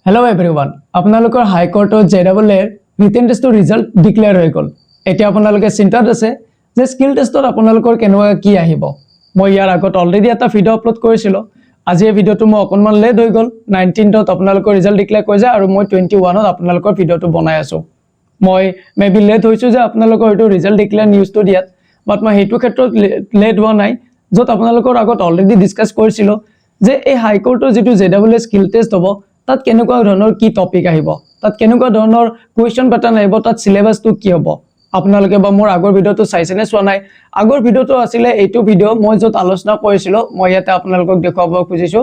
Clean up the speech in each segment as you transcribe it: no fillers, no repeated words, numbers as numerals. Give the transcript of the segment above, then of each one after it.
hello everyone আপোনালোকৰ হাই কোৰ্টত জেডাবলৰ written টেষ্টৰ result declare হৈ গল এতিয়া আপোনালোকে চিন্তাত আছে যে স্কিল টেষ্টত আপোনালোকৰ কেনেকুৱা কি আহিব মই ইয়াৰ আগত অলৰেডি এটা ভিডিও আপলোড কৰিছিল আজি এই ভিডিওটো মই অকনমান লেট হৈ গল 19ত আপোনালোকৰ ৰিজাল্ট ডিক্লেয়াৰ হৈ যায় আৰু মই 21ত আপোনালোকৰ ভিডিওটো বনাই আছো মই মেবি লেট হৈছো যে আপোনালোকৰ এটো ৰিজাল্ট ডিক্লেয়াৰ নিউজটো দিয়াত বাট মই হেতু ক্ষেত্ৰত লেট হোৱা নাই যত আপোনালোকৰ আগত অলৰেডি ডিসকাস কৰিছিল যে এই হাই কোৰ্টৰ যেটো জেডাবলৰ স্কিল টেষ্ট হ'ব তাত কেনেকুৱা ধৰণৰ কি টপিক আহিব তাত কেনেকুৱা ধৰণৰ কোৱেশ্চন প্যাটাৰ্ন আহিব তাত সিলেবাসটো কি হ'ব আপোনালোকে বা মোৰ আগৰ ভিডিওটো চাইছেনে চোৱা নাই আগৰ ভিডিওটো আছিল এইটো ভিডিও মই যত আলোচনা কৰিছিল মই ইয়াতে আপোনালোকক দেখাব খুজিছো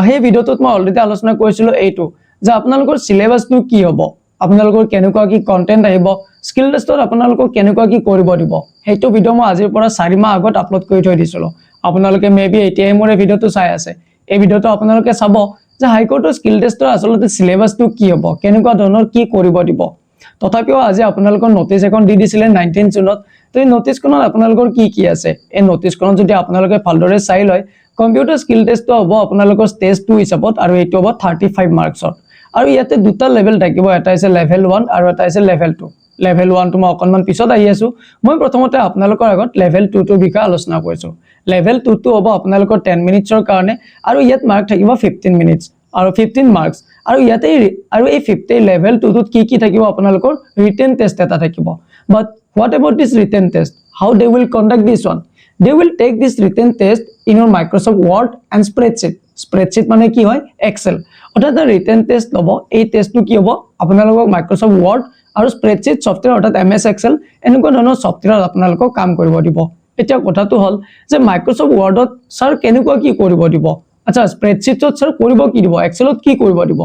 সেই ভিডিওটোত মই অলৰেডি আলোচনা কৰিছিল এইটো যে আপোনালোকৰ সিলেবাসটো কি হ'ব আপোনালোকৰ কেনেকুৱা কি কন্টেন্ট আহিব স্কিল টেষ্টত আপোনালোকক কেনেকুৱা কি কৰিব দিব হেতু ভিডিও মই আজিৰ পৰা 4 মাহ আগত আপলোড কৰি থৈ দিছিল আপোনালোকে মেবি এতিয়াই মোৰ ভিডিওটো চাই আছে এই ভিডিওটো আপোনালোকে চাব যে হাই কোৰ্টৰ স্কিল টেষ্টৰ আসলতে সিলেবাসটো কি হ'ব কেনেকুৱা ধৰণৰ কি কৰিব দিব তথাপিও আজি আপোনালোকৰ নোটিস এখন দি দিছিলে 19 জুনত তো এই নোটিসখনত আপোনালোকৰ কি আছে এই নোটিসখনত যদি আপোনালোকে ভালদৰে চাই লয় কম্পিউটাৰ স্কিল টেষ্টটো হ'ব আপোনালোকৰ ষ্টেজ 2 হিচাপত আৰু এইটো হ'ব 35 মাৰ্কছৰ আৰু ইয়াতে দুটা লেভেল থাকিব এটা আছে লেভেল 1 আৰু এটা আছে লেভেল 2 লেভেল 1 টো মই অকনমান পিছত আহি আছো মই প্ৰথমতে আপোনালোকৰ আগত লেভেল 2 টোৰ বিষয়ে আলোচনা কৰিছো লেভেল 2 টো হ'ব আপোনালোকৰ 10 মিনিটছৰ কাৰণে আৰু ইয়াত মাৰ্ক থাকিব 15 মিনিটছ আৰু 15 মাৰ্কস আৰু ইয়াতে আৰু এই 50 লেভেল 2 টোত কি থাকিব আপোনালোকৰ ৰিটেন টেষ্ট এটা থাকিব বাট what about this written test how they will conduct this one they will take this written test in your Microsoft Word and spreadsheet মানে কি হয় Excel অৰ্থাৎ ৰিটেন টেষ্ট লব এই টেষ্টটো কি হ'ব আপোনালোকক Microsoft Word আৰু spreadsheet সফটওয়্যাৰ অৰ্থাৎ MS Excel এনেকুৱা ধৰণৰ সফটওয়্যাৰ আপোনালোকক কাম কৰিব দিব এতিয়া কথাটো হল যে Microsoft Wordত স্যাৰ কেনেকুৱা কি কৰিব দিব আচ্ছা স্প্ৰেডশিটত স্যাৰ কৰিব কি দিব এক্সেলত কি কৰিব দিব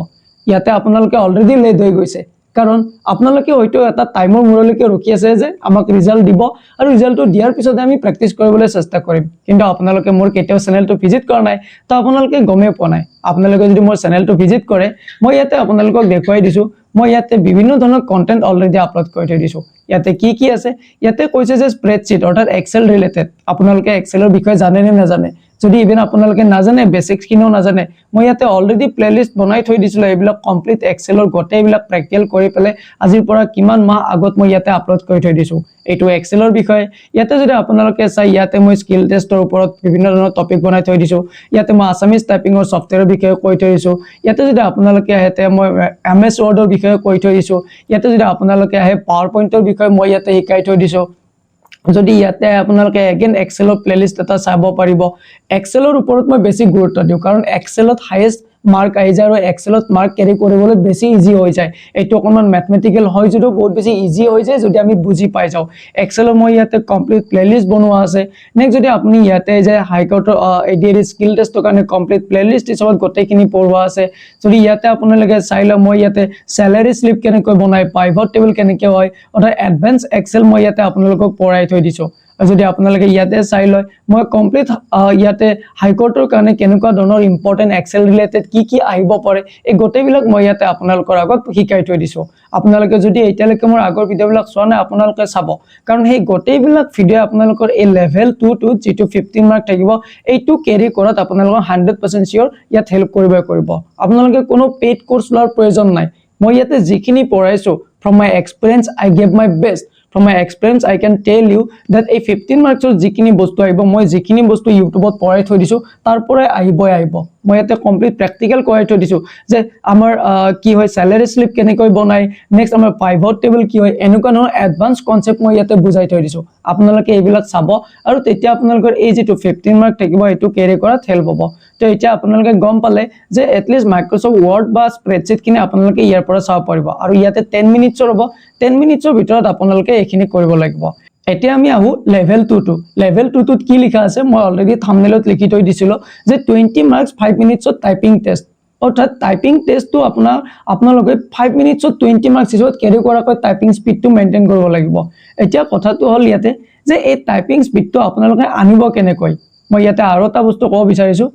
ইয়াতে আপোনালোকে অলৰেডি লেট হৈ গৈছে কাৰণ আপোনালোকে হয়তো এটা টাইমৰ মূৰলৈকে ৰখি আছে যে আমাক ৰিজাল্ট দিব আৰু ৰিজাল্টটো দিয়াৰ পিছত আমি প্ৰেক্টিস কৰিবলৈ চেষ্টা কৰিম কিন্তু আপোনালোকে মোৰ কেতিয়াও চেনেলটো ভিজিট কৰা নাই তো আপোনালোকে গমে পোৱা নাই আপোনালোকে যদি মোৰ চেনেলটো ভিজিট কৰে মই ইয়াতে আপোনালোকক দেখুৱাই দিছো মই ইয়াতে বিভিন্ন ধৰণৰ কন্টেন্ট অলৰেডি আপলোড কৰি থৈ দিছো ইয়াতে কি আছে ইয়াতে কৈছে যে স্প্ৰেডশিট অৰ্থাৎ এক্সেল ৰিলেটেড আপোনালোকে এক্সেলৰ বিষয়ে জানে নে নাজানে যদি ইভেন আপোনালোকে নাজানে বেসিক্স কিনো নাজানে মই ইয়াতে অলৰেডি প্লেলিস্ট বনাই থৈ দিছিল এইবিলাক কমপ্লিট এক্সেলৰ গোটেইবিলাক প্ৰ্যাকটিকেল কৰি পেলে আজিৰ পৰা কিমান মাহ আগত মই ইয়াতে আপলোড কৰি থৈ দিছো এইটো এক্সেলৰ বিষয়ে ইয়াতে যদি আপোনালোকে চাই ইয়াতে মই স্কিল টেষ্টৰ ওপৰত বিভিন্ন ধৰণৰ টপিক বনাই থৈ দিছো ইয়াতে মই আসামিজ টাইপিংৰ সফটওয়্যাৰৰ বিষয়ে কৈ থৈ দিছো ইয়াতে যদি আপোনালোকে আহেতে মই MS Wordৰ বিষয়ে কৈ থৈ দিছো ইয়াতে যদি আপোনালোকে আহে পাৱাৰ পইণ্টৰ বিষয়ে মই ইয়াতে শিকাই থৈ দিছো যদি ইয়াতে আপোনালোকে এগেইন এক্সেলৰ প্লেলিস্ট এটা চাব পাৰিব এক্সেলৰ ওপৰত মই বেছি গুৰুত্ব দিও কাৰণ এক্সেলত হাইয়েস্ট মাৰ্ক আই যায় আৰু এক্সেলত মাৰ্ক ক্যাৰি কৰিবলৈ বেছি ইজি হৈ যায় এইটো অকমান ম্যাথমেটিক্যাল হয় যদিও বহুত বেছি ইজি হৈ যায় যদি আমি বুজি পাই যাও এক্সেলৰ মই ইয়াতে কমপ্লিট প্লেলিস্ট বনোৱা আছে নেক্সট যদি আপুনি ইয়াতে যে হাই কোৰ্টৰ এডিআৰ স্কিল টেষ্টৰ কাৰণে কমপ্লিট প্লেলিস্ট হিচাপত গোটেইখিনি পঢ়োৱা আছে যদি ইয়াতে আপোনালোকে চাই লয় মই ইয়াতে স্যালাৰি স্লিপ কেনেকৈ বনাই পাইভট টেবল কেনেকৈ হয় অৰ্থাৎ এডভান্স এক্সেল মই ইয়াতে আপোনালোকক পঢ়াই থৈ দিছো যদি আপোনালোকে ইয়াতে চাই লয় মই কমপ্লিট ইয়াতে হাই কোৰ্টৰ কাৰণে কেনেকুৱা ধৰণৰ ইম্পৰ্টেন্ট এক্সেল ৰিলেটেড কি আহিব পাৰে এই গোটেইবিলাক মই ইয়াতে আপোনালোকৰ আগত শিকাই থৈ দিছো আপোনালোকে যদি এতিয়ালৈকে মোৰ আগৰ ভিডিওবিলাক চোৱা নাই আপোনালোকে চাব কাৰণ সেই গোটেইবিলাক ভিডিও আপোনালোকৰ এই লেভেল 2 টো যেটো 15 মাৰ্ক থাকিব এইটো ক্যাৰি কৰাত আপোনালোকৰ 100% সিওৰ ইয়াত হেল্প কৰিব আপোনালোকে কোনো পেইড কোৰ্স লোৱাৰ প্ৰয়োজন নাই মই ইয়াতে যিখিনি পঢ়াইছো from my experience I gave my best from my experience I can tell you that এই 15 মাৰ্কছৰ যিখিনি বস্তু আহিব মই যিখিনি বস্তু ইউটিউবত পঢ়াই থৈ দিছো তাৰ পৰাই আহিব মই ইয়াতে কমপ্লিট প্ৰ্যাকটিক্যাল কৰাই থৈ দিছো যে আমাৰ কি হয় স্যালাৰি স্লিপ কেনেকৈ বনাই নেক্সট আমাৰ পাইভট টেবল কি হয় এনেকুৱা ধৰণৰ এডভান্স কনসেপ্ট মই ইয়াতে বুজাই থৈ দিছো আপোনালোকে এইবিলাক চাব আৰু তেতিয়া আপোনালোকৰ এই যেটো 15 মাৰ্ক থাকিব এটো ক্যাৰি কৰাত হেল্প হ'ব তো এতিয়া আপোনালোকে গম পালে যে এটলিষ্ট মাইক্ৰসফট ওয়াৰ্ড বা স্প্ৰেডশিট কিনে আপোনালোকে ইয়াৰ পৰা চাব পাৰিব আৰু ইয়াতে 10 মিনিটছৰ হ'ব 10 মিনিটছৰ ভিতৰত আপোনালোকে এখিনি কৰিব লাগিব এতিয়া আমি আহু লেভেল 2 টো লেভেল 2 টোত কি লিখা আছে মই অলৰেডি থাম্বনেলত লিখি থৈ দিছিলো যে 20 মাৰ্কস 5 মিনিটছত টাইপিং টেষ্ট অৰ্থাৎ টাইপিং টেষ্টটো আপোনালোকে 5 মিনিটছত 20 মাৰ্কস হিচাপত ক্যাৰি কৰাকৈ টাইপিং স্পিডটো মেইনটেইন কৰিব লাগিব এতিয়া কথাটো হল ইয়াতে যে এই টাইপিং স্পিডটো আপোনালোকে আনিব কেনেকৈ মই ইয়াতে আৰু এটা বস্তু ক'ব বিচাৰিছো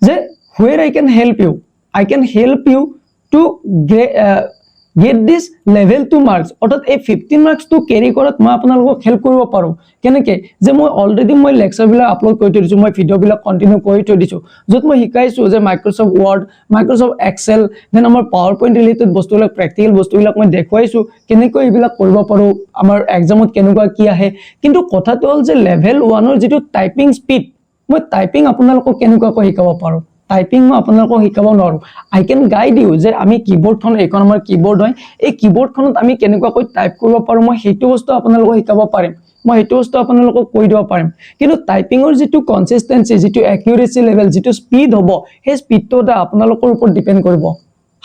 যে where I can help you to get this level 2 marks অৰ্থাৎ এই 15 মাৰ্কস টো ক্যাৰি কৰাত মই আপোনালোকক হেল্প কৰিব পাৰো কেনেকৈ যে মই অলৰেডি মই লেকচাৰ বিলাক আপলোড কৰি থৈ দিছো মই ভিডিও বিলাক কন্টিনিউ কৰি থৈ দিছো যত মই শিকাইছো যে মাইক্ৰসফট ওয়াৰ্ড মাইক্ৰসফট এক্সেল দেন আমাৰ পাৱাৰ পইণ্ট ৰিলেটেড বস্তুবিলাক প্ৰেক্টিকেল বস্তুবিলাক মই দেখুৱাইছো কেনেকৈ এইবিলাক কৰিব পাৰো আমাৰ এক্সামত কেনেকুৱা কি আহে কিন্তু কথাটো হ'ল যে লেভেল 1 ৰ যেটো টাইপিং স্পীড মই টাইপিং আপোনালোকক কেনেকৈ শিকাব পাৰো টাইপিং মই আপোনালোকক শিকাব নোৱাৰো আই ক্যান গাইড ইউ যে আমি কিবোৰ্ডখন এখন আমাৰ কিবোৰ্ড হয় এই কিবোৰ্ডখনত আমি কেনেকৈ টাইপ কৰিব পাৰো মই হেতু বস্তু আপোনালোকক শিকাব পাৰিম মই হেতু বস্তু আপোনালোকক কৈ দিব পাৰিম কিন্তু টাইপিংৰ যেটো কনসিস্টেন্সি যেটো একিউৰেসি লেভেল যেটো স্পীড হ'ব হে স্পীডটো আপোনালোকৰ ওপৰত ডিপেন্ড কৰিব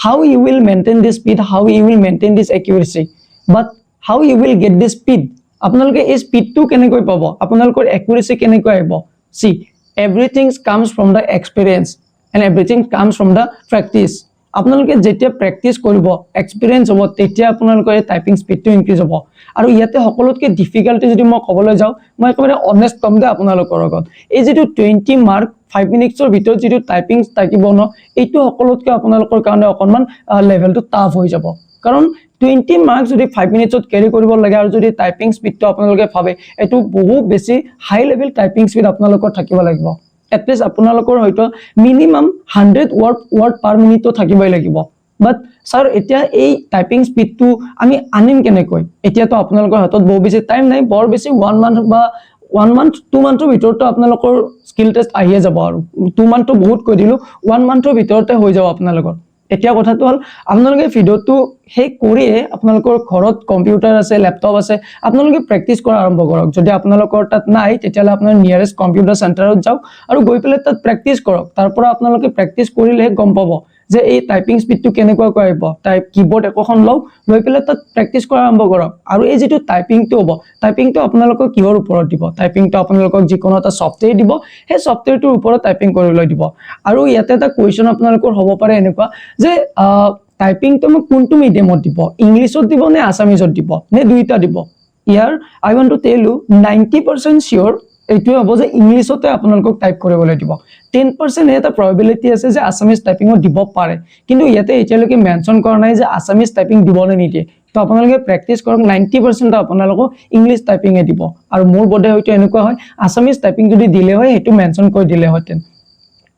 how you will maintain this speed how you will maintain this accuracy but how you will get this speed আপোনালোকে এই স্পীডটো কেনেকৈ পাব আপোনালোকৰ একিউৰেসি কেনেকৈ আহিব see everything comes from the experience and everything comes from the practice আপোনালোকে যেতিয়া প্ৰেক্টিস কৰিব এক্সপেৰিয়েন্স হ'ব তেতিয়া আপোনালোকৰ টাইপিং স্পীডটো ইনক্ৰিজ হ'ব আৰু ইয়াতে সকলোতকৈ ডিফিকাল্টি যদি মই ক'বলৈ যাওঁ মই একেবাৰে অনেষ্ট কম দে আপোনালোকৰ লগত এই যেটো 20 মাৰ্ক 5 মিনিটছৰ ভিতৰত যেটো টাইপিং থাকিব ন এইটো সকলোতকৈ আপোনালোকৰ কাৰণে অকনমান লেভেলটো টাফ হৈ যাব কাৰণ 20 মাৰ্কস যদি 5 মিনিটছত ক্যাৰি কৰিব লাগে আৰু যদি টাইপিং স্পীডটো আপোনালোকে ভাবে এটো বহু বেছি হাই লেভেল টাইপিং স্পীড আপোনালোকৰ থাকিব লাগিব at least আপোনালোকৰ হয়তো মিনিমাম 100 ওয়াৰ্ড পাৰ মিনিট থাকিবই লাগিব বাট স্যাৰ এতিয়া এই টাইপিং স্পীডটো আমি আনিম কেনেকৈ এতিয়া তো আপোনালোকৰ হাতত বহু বেছি টাইম নাই বৰ বেছি 1 মান্থ বা 1 মান্থ 2 মান্থৰ ভিতৰতে আপোনালোকৰ স্কিল টেষ্ট আহিয়ে যাব আৰু 2 মান্থ বহুত কৈ দিলো 1 মান্থৰ ভিতৰতে হৈ যাব আপোনালোকৰ এতিয়া কথাটো হল আপোনালোকে ভিডিওটো হে কৰিয়ে আপোনালোকৰ ঘৰত কম্পিউটাৰ আছে ল্যাপটপ আছে আপোনালোকে প্ৰেক্টিস কৰা আৰম্ভ কৰক যদি আপোনালোকৰ তাত নাই তেতিয়ালে আপোনাৰ নিয়াৰেষ্ট কম্পিউটাৰ চেণ্টাৰত যাওক আৰু গৈ পেলাই তাত প্ৰেক্টিস কৰক তাৰপৰা আপোনালোকে প্ৰেক্টিস কৰিলে গম পাব যে এই টাইপিং স্পীডটো কেনেকৈ কৰিব টাইপ কিবোৰ্ড এখন লও লৈ পেলাই তাত প্ৰেক্টিস কৰা আৰম্ভ কৰক আৰু এই যেটো টাইপিংটো হ'ব টাইপিংটো আপোনালোকক কিহৰ ওপৰত দিব টাইপিংটো আপোনালোকক যিকোনো এটা সফটওয়্যাৰ দিব সেই সফটওয়্যাৰটোৰ ওপৰত টাইপিং কৰিবলৈ দিব আৰু ইয়াতে এটা কোৱেশ্চন আপোনালোকৰ হ'ব পাৰে এনেকুৱা যে টাইপিংটো মই কোনটো মিডিয়ামত দিব ইংলিছত দিব নে আসামিজত দিব নে দুইটা দিব ইয়াৰ আই ওয়ান্ট টু টেল ইউ 90% শিওৰ এইটো হ'ব যে ইংলিছতে আপোনালোকক টাইপ কৰিবলৈ দিব 10% এটা প্ৰবাবিলিটি আছে যে আসামিজ টাইপিংও দিব পাৰে কিন্তু ইয়াতে এতিয়ালৈকে মেনশন কৰা নাই যে আসামিজ টাইপিং দিব নে নিদিয়ে তো আপোনালোকে প্ৰেক্টিস কৰক 90% আপোনালোকক ইংলিছ টাইপিংয়ে দিব আৰু মোৰ বোধে হয়তো এনেকুৱা হয় আসামিজ টাইপিং যদি দিলে হয় হেতু মেনশন কৰি দিলে হতেন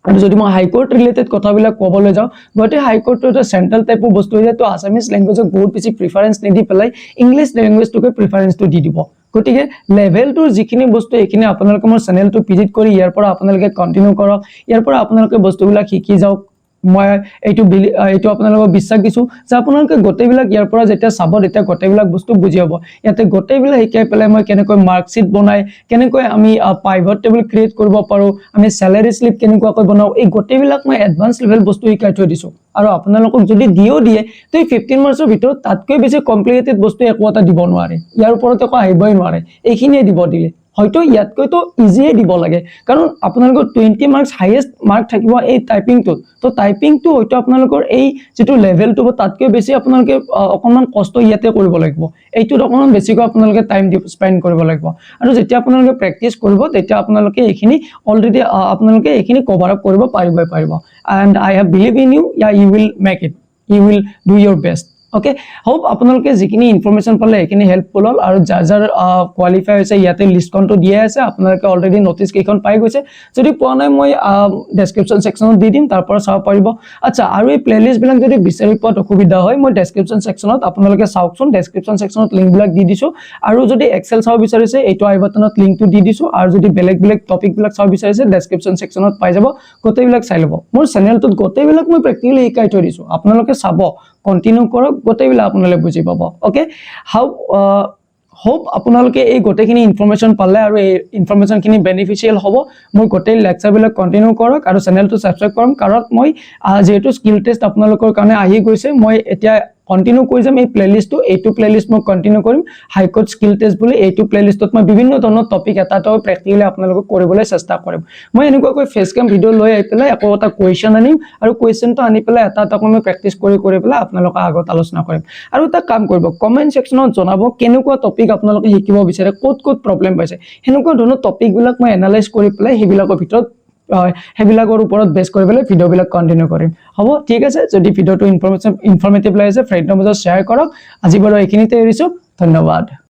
আৰু যদি মই হাই কোৰ্ট ৰিলেটেড কথাবিলাক ক'বলৈ যাওঁ গতে হাই কোৰ্টটো এটা সেন্ট্ৰাল টাইপৰ বস্তু হয় তো আসামিজ ল্যাঙ্গুৱেজক বহুত বেছি প্ৰিফাৰেন্স নিদি পেলাই ইংলিছ ল্যাঙ্গুৱেজটোকে প্ৰিফাৰেন্সটো দি দিব গতিকে লেভেলটোৰ যিখিনি বস্তু এইখিনি আপোনালোকে মোৰ চেনেলটো ভিজিট কৰি ইয়াৰ পৰা আপোনালোকে কন্টিনিউ কৰক ইয়াৰ পৰা আপোনালোকে বস্তুবিলাক শিকি যাওক মই এইটো আপোনালোকক বিশ্বাস দিছো যে আপোনালোকে গোটেইবিলাক ইয়াৰ পৰা যেতিয়া চাব তেতিয়া গোটেইবিলাক বস্তু বুজি হ'ব ইয়াতে গোটেইবিলাক শিকাই পেলাই মই কেনেকৈ মাৰ্কশিট বনাই কেনেকৈ আমি পাইভট টেবল ক্ৰিয়েট কৰিব পাৰো আমি স্যালাৰি স্লিপ কেনেকৈ বনাও এই গোটেইবিলাক মই এডভান্স লেভেল বস্তু শিকাই থৈ দিছো আৰু আপোনালোকক যদি দিও দিয়ে তো 15 মাৰ্কছৰ ভিতৰত তাতকৈ বেছি কমপ্লিকেটেড বস্তু একো এটা দিব নোৱাৰে ইয়াৰ ওপৰত একো আহিবই নোৱাৰে এইখিনিয়ে দিব দিলে হয়তো ইয়াতকৈ তো ইজিয়ে দিব লাগে কাৰণ আপোনালোকৰ 20 মাৰ্কস হাইয়েস্ট মাৰ্ক থাকিব এই টাইপিংটো তো টাইপিংটো হয়তো আপোনালোকৰ এই যেটো লেভেলটো তাতকৈ বেছি আপোনালোকে অকনমান কষ্ট ইয়াতে কৰিব লাগিব এইটো অকনমান বেছিকৈ আপোনালোকে টাইম স্পেন্ড কৰিব লাগিব আৰু যেতিয়া আপোনালোকে প্ৰেক্টিস কৰিব তেতিয়া আপোনালোকে এইখিনি অলৰেডি আপোনালোকে এইখিনি কভাৰ আপ কৰিব পাৰিব and I have believe in you yeah you will make it you will do your best okay hope আপোনালোকে যিখিনি ইনফৰমেশন পালে এইখিনি হেল্পফুল হল আৰু যাৰ কোৱালিফাই হৈছে ইয়াতে লিষ্টখনটো দিয়া আছে আপোনালোকে অলৰেডি নোটিস কেখন পাই গৈছে যদি পোৱা নাই মই ডেসক্ৰিপচন সেকশনত দি দিম তাৰ পৰা চাব পাৰিব আচ্ছা আৰু এই প্লেলিষ্ট বিলাক যদি বিচাৰি পোৱাত অসুবিধা হয় মই ডেসক্ৰিপচন সেকশনত আপোনালোকে চাওকচোন ডেসক্ৰিপচন সেকশনত লিংক বিলাক দি দিছো আৰু যদি এক্সেল চাও বিচাৰিছে এইটো আই বাটনত লিংকটো দি দিছো আৰু যদি বেলেগ টপিক বিলাক চাও বিচাৰিছে ডেসক্ৰিপচন সেকশনত পাই যাব গোটেইবিলাক চাই লব মোৰ চেনেলটোত গোটেইবিলাক মই প্ৰেক্টিকেলি শিকাই থৈ দিছো আপোনালোকে চাব কন্টিনিউ কৰক গোটেইবিলাক আপোনালোকে বুজি পাব ওকে হাউ হোপ আপোনালোকে এই গোটেইখিনি ইনফৰমেশন পালে আৰু এই ইনফৰমেশনখিনি বেনিফিশিয়াল হ'ব মই গোটেই লেকচাৰবিলাক কন্টিনিউ কৰক আৰু চেনেলটো সাবস্ক্ৰাইব কৰক কাৰণ মই যেটো স্কিল টেষ্ট আপোনালোকৰ কাৰণে আহি গৈছে মই এতিয়া কন্টিনিউ কৰি যাম এই প্লেলিষ্টটো এইটো প্লেলিষ্ট মই কন্টিনিউ কৰিম হাই কোড স্কিল টেষ্ট বুলি এইটো প্লেলিষ্টত মই বিভিন্ন ধৰণৰ টপিক এটা প্ৰেক্টিকেলি আপোনালোকক কৰিবলৈ চেষ্টা কৰিম মই এনেকুৱাকৈ ফেস ক্যাম ভিডিও লৈ আহি পেলাই আকৌ এটা কোৱেশ্চন আনিম আৰু কোৱেশ্চনটো আনি পেলাই এটা মই প্ৰেক্টিস কৰি পেলাই আপোনালোকৰ আগত আলোচনা কৰিম আৰু এটা কাম কৰিব কমেন্ট সেকশনত জনাব কেনেকুৱা টপিক আপোনালোকে শিকিব বিচাৰে ক'ত প্ৰবলেম পাইছে হেনেকুৱা ধৰণৰ টপিকবিলাক মই এনালাইজ কৰি পেলাই হেবিলাকৰ ভিতৰত সেইবিলাকৰ ওপৰত বেছ কৰি পেলাই ভিডিঅ'বিলাক কণ্টিনিউ কৰিম হ'ব ঠিক আছে যদি ভিডিঅ'টো ইনফৰ্মেটিভ লাগিছে ফ্ৰেণ্ডৰ মাজত শ্বেয়াৰ কৰক আজি বাৰু এইখিনিতে এৰিছোঁ ধন্যবাদ